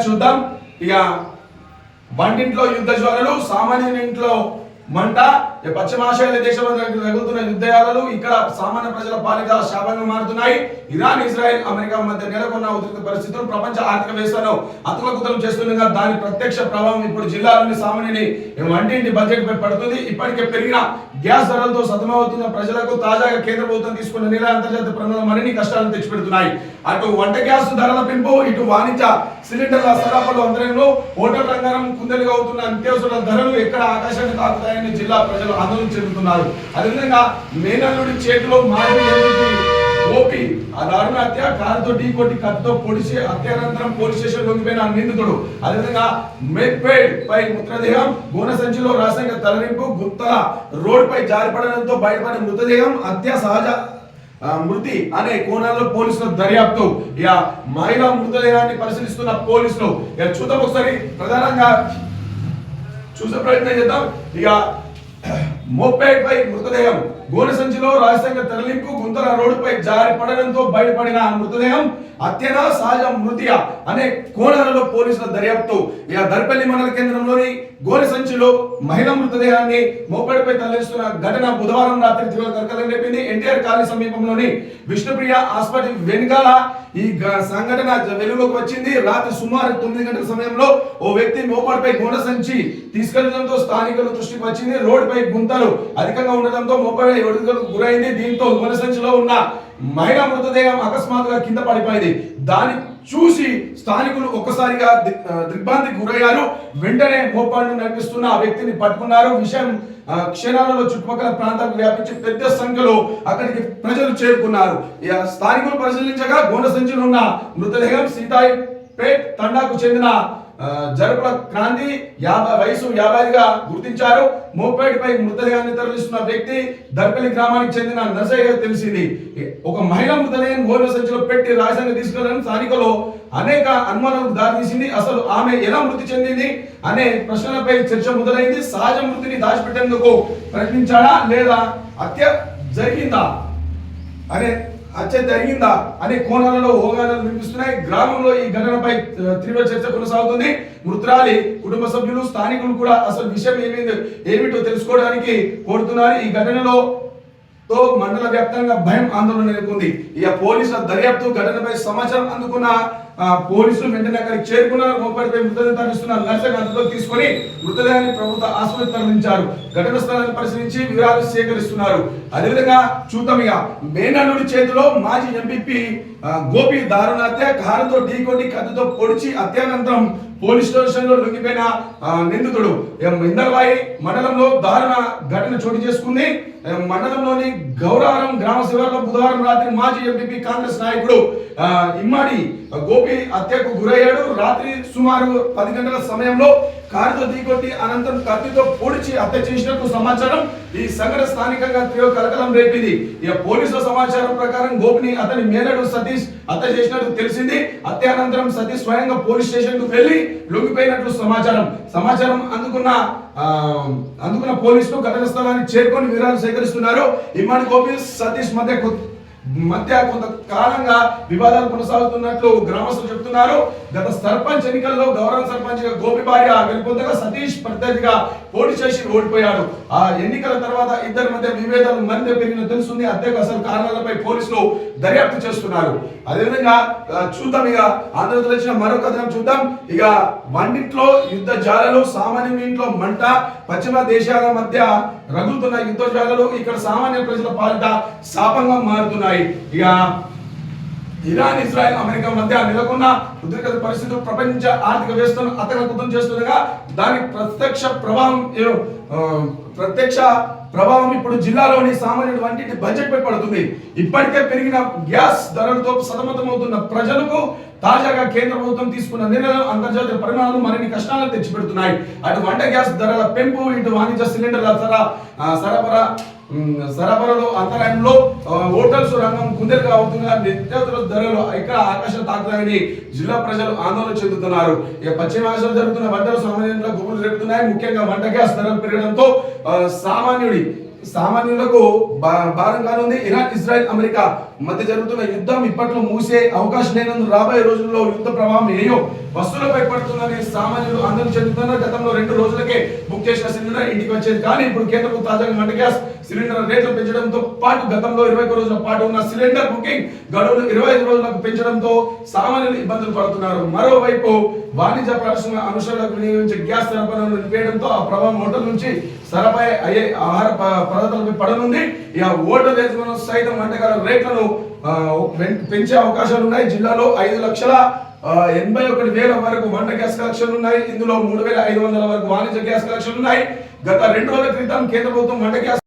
చూద్దాం. ఇక వంటింట్లో యుద్ధ జ్వాలలు, సామాన్యుని ఇంట్లో మంట. పశ్చిమాసియాల దేశంలో రగులుతున్న యుద్ధాలు ఇక్కడ సామాన్య ప్రజల పాలిట శాపంగా మారుతున్నాయి. ఇరాన్, ఇజ్రాయెల్, అమెరికా మధ్య నెలకొన్న ఉద్రిక్త పరిస్థితులు ప్రపంచ ఆర్థిక వ్యవస్థను అతలకుతలం చేస్తుండగా దాని ప్రత్యక్ష ప్రభావం ఇప్పుడు జిల్లాలోని సామాన్యుని వంటింటి బడ్జెట్ పై పడుతుంది. ఇప్పటికే పెరిగిన గ్యాస్ ధరలతో సతమవుతున్న ప్రజలకు తాజాగా కేంద్ర ప్రభుత్వం తీసుకున్న నిర్ణయం అంతర్జాతీయ ప్రమాణాలు మరిన్ని కష్టాలను తెచ్చిపెడుతున్నాయి. అటు వంట గ్యాస్ ధరల పెంపు, ఇటు వాణిజ్య సిలిండర్ల సరఫరా అంతరంలో హోటల్ రంగం కుందెలుగా అవుతున్న నిత్యావసర ధరలు ఎక్కడ ఆకాశాన్ని తాకుతాయని జిల్లా ప్రజలు ఆందోళన చెందుతున్నారు. అదేవిధంగా మేనల్లుడి చేతిలో మాజీ ఎంపీ గోపి ఆ దారుణ హత్య, కారుతో ఢీకొట్టి కత్తితో పొడిచి హత్యానంతరం పోలీస్ స్టేషన్ లొంగిపోయిన నిందితుడు. అదేవిధంగా మేక్పేడ్ పై మృతదేహం, గోనె సంచిలో రాసాయనిక తరలింపు, గుత్తల రోడ్ పై జారిపడడంతో బయటపడిన మృతదేహం, హత్య సహజ మృతి అనే కోణాల్లో పోలీసుల దర్యాప్తు. ఇక మహిళా మృతదేహాన్ని పరిశీలిస్తున్న పోలీసులు ఇక చూద్దాం, ఒకసారి ప్రధానంగా చూసే ప్రయత్నం చేద్దాం. ఇక మోపేడ్ పై మృతదేహం, గోనె సంచిలో రహస్యంగా తరలింపు, గుంతల రోడ్డుపై జారి పడడంతో బయటపడిన మృతదేహం, హత్యన సహజ మృతియ అనే కోణాలలో పోలీసుల దర్యాప్తు. ఇక దర్పల్లి మండల కేంద్రంలోని గోనె సంచిలో మహిళా మృతదేహాన్ని మోపేడ్పై తరలిస్తున్న ఘటన బుధవారం రాత్రి తీవ్ర కలకలం రేపింది. ఎన్టీఆర్ కాలనీ సమీపంలోని విష్ణుప్రియ హాస్పిటల్ వెనుకాల ఈ సంఘటన వెలుగులోకి వచ్చింది. రాత్రి సుమారు 9 గంటల సమయంలో ఓ వ్యక్తి మోపేడ్పై గోనె సంచి తీసుకెళ్లడంతో స్థానికుల దృష్టికి వచ్చింది. రోడ్డుపై గుంతలు అధికంగా ఉండడంతో మోపేడ్ ఒడుగులకు గురైంది. దీంతో గోనె సంచిలో ఉన్న మహిళా మృతదేహం అకస్మాత్తుగా కింద పడిపోయింది. దాన్ని చూసి స్థానికులు ఒక్కసారిగా దిగ్భ్రాంతికి గురయ్యారు. వెంటనే మోపాడును నడిపిస్తున్న ఆ వ్యక్తిని పట్టుకున్నారు. విషయం క్షణాలలో చుట్టుపక్కల ప్రాంతాలకు వ్యాపించి పెద్ద సంఖ్యలో అక్కడికి ప్రజలు చేరుకున్నారు. స్థానికులు పరిశీలించగా గోనె సంచిలో ఉన్న మృతదేహం సీతాయిపేట్ తండాకు చెందిన జరపల క్రాంతి, వయసు 50గా గుర్తించారు. మోపేడ్ పై మృతదేహాన్ని తరలిస్తున్న వ్యక్తి దర్పల్లి గ్రామానికి చెందిన నర్సయ్య తెలిసింది. ఒక మహిళ మృతదేహం గోనె సంచిలో పెట్టి రహస్యంగా తీసుకెళ్లడం స్థానికులు అనేక అనుమానాలకు దారితీసింది. అసలు ఆమె ఎలా మృతి చెందింది అనే ప్రశ్నలపై చర్చ మొదలైంది. సహజ మృతిని దాచిపెట్టేందుకు ప్రయత్నించాడా లేదా హత్య జరిగిందా అనే కోణాలలో ఊహాగానాలు వినిపిస్తున్నాయి. గ్రామంలో ఈ ఘటనపై తీవ్ర చర్చ కొనసాగుతుంది. మృతురాలి కుటుంబ సభ్యులు, స్థానికులు కూడా అసలు విషయం ఏమిటో తెలుసుకోవడానికి కోరుతున్నారు. ఈ ఘటనలో మండల వ్యాప్తంగా భయం, ఆందోళన నెలకొంది. ఇక పోలీసుల దర్యాప్తు, ఘటనపై సమాచారం అందుకున్న పోలీసులు వెంటనే అక్కడికి చేరుకున్నారు. మోపడిపై మృతదేహం తరలిస్తున్న నర్సయ్య అదుపులోకి తీసుకొని మృతదేహాన్ని ప్రభుత్వ ఆసుపత్రికి తరలించారు. ఘటన స్థలాన్ని పరిశీలించి వివరాలు సేకరిస్తున్నారు. అదేవిధంగా చూద్దాం, ఇక మేనల్లుడి చేతిలో మాజీ ఎంపీ గోపి దారుణ హత్య, కారుతో ఢీకొట్టి కత్తితో పొడిచి హత్యానంతరం పోలీస్ స్టేషన్ లో లొంగిపోయిన నిందితుడు. ఇందర్వాయి మండలంలో దారుణ ఘటన చోటు చేసుకుంది. మండలంలోని గౌరారం గ్రామ శివారులో బుధవారం రాత్రి మాజీ ఎంపీ కాంగ్రెస్ నాయకుడు ఇమ్మాడి గోపి హత్యకు గురయ్యాడు. రాత్రి సుమారు 10 గంటల సమయంలో కారుతో ఢీకొట్టి అనంతరం కత్తితో పొడిచి హత్య చేసినట్టు సమాచారం. ఈ సంఘటన స్థానికంగా తీవ్ర కలకలం రేపింది. ఇక పోలీసుల సమాచారం ప్రకారం గోపిని అతని మేనడు సతీష్ హత్య చేసినట్టు తెలిసింది. హత్య అనంతరం సతీష్ స్వయంగా పోలీస్ స్టేషన్ కు వెళ్లి లొంగిపోయినట్లు సమాచారం అందుకున్న పోలీసులు ఘటన స్థలాన్ని చేరుకొని వివరాలు సేకరిస్తున్నారు. ఇమ్మాడి గోపి సతీష్ మధ్య కొంతకాలంగా వివాదాలు కొనసాగుతున్నట్లు గ్రామస్తులు చెబుతున్నారు. గత సర్పంచ్ ఎన్నికల్లో గౌరవ సర్పంచ్ గోపి భార్య గెలుపొందగా సతీష్ ప్రత్యర్థిగా పోటీ చేసి ఓడిపోయాడు. ఆ ఎన్నికల తర్వాత ఇద్దరి మధ్య విభేదాలు మరింత పెరిగిన తెలుస్తుంది. హత్యకు అసలు కారణాలపై పోలీసులు దర్యాప్తు చేస్తున్నారు. అదేవిధంగా చూద్దాం, ఇక ఆంధ్రప్రదేశ్ వచ్చిన మరో కథనం చూద్దాం. ఇక వంటింట్లో యుద్ధ జ్వాలలు, సామాన్య ఇంట్లో మంట. పశ్చిమ దేశాల మధ్య రగులుతున్న యుద్ధ జ్వాలలు ఇక్కడ సామాన్య ప్రజల పాలిట శాపంగా మారుతున్నాయి. ఇక ఇరాన్, ఇజ్రాయెల్, అమెరికా మధ్య నెలకొన్న ఉద్రిక్త పరిస్థితులు ప్రపంచ ఆర్థిక వ్యవస్థను అతలకుతం చేస్తుండగా దాని ప్రత్యక్ష ప్రభావం ఇప్పుడు జిల్లాలోని సామాన్యుడి వంటి బడ్జెట్ పై పడుతుంది. ఇప్పటికే పెరిగిన గ్యాస్ ధరలతో సతమతమవుతున్న ప్రజలకు తాజాగా కేంద్ర ప్రభుత్వం తీసుకున్న నిర్ణయం అంతర్జాతీయ పరిమాణాలు మరిన్ని కష్టాలను తెచ్చిపెడుతున్నాయి. అటు వంట గ్యాస్ ధరల పెంపు, ఇటు వాణిజ్య సిలిండర్ల సరఫరాలో అంతరాయంలో హోటల్స్ రంగం కుందెలుగా అవుతున్న నిత్యావసర ధరలు ఇక్కడ ఆకాశం తాకుతాయని జిల్లా ప్రజలు ఆందోళన చెందుతున్నారు. ఇక పశ్చిమాసియాలో జరుగుతున్న వంటలు సామాన్యంగా గుబులు రేపుతున్నాయి. ముఖ్యంగా వంట గ్యాస్ ధరలు పెరగడంతో సామాన్యుడి సామాన్యులకు భారం కానుంది. ఇరాన్, ఇజ్రాయెల్, అమెరికా మధ్య జరుగుతున్న యుద్ధం ఇప్పట్లో మూసే అవకాశం లేనందున రాబోయే రోజుల్లో యుద్ధ ప్రభావం ఏయో వస్తువులపై పడుతుందని సామాన్యులు ఆందోళన చెందుతున్నారు. గతంలో 2 రోజులకే బుక్ చేసిన సిలిండర్ ఇంటికి వచ్చేది. కానీ ఇప్పుడు కేంద్ర ప్రభుత్వం తాజాగా వంట గ్యాస్ సిలిండర్ రేట్లు పెంచడంతో పాటు గతంలో 21 రోజుల పాటు ఉన్న సిలిండర్ బుకింగ్ గడువును 25 రోజులకు పెంచడంతో సామాన్యులు ఇబ్బందులు పడుతున్నారు. మరోవైపు వాణిజ్య పరిశ్రమ అనుసరణకు వినియోగించే గ్యాస్ సరఫరాను నిలిపేయడంతో ఆ ప్రభావం హోటల్ నుంచి సరఫరా అయ్యే ఆహార పదార్థాలపై పడనుంది. ఇక హోటల్ యజమానులు సైతం వంటకాల రేట్లను పెంచే అవకాశాలు ఉన్నాయి. జిల్లాలో 5,81,000 వరకు వంట గ్యాస్ కలెక్షన్లు ఉన్నాయి. ఇందులో 3,500 వరకు వాణిజ్య గ్యాస్ కలెక్షన్లు ఉన్నాయి. గత 2 రోజుల క్రితం కేంద్ర ప్రభుత్వం వంట గ్యాస్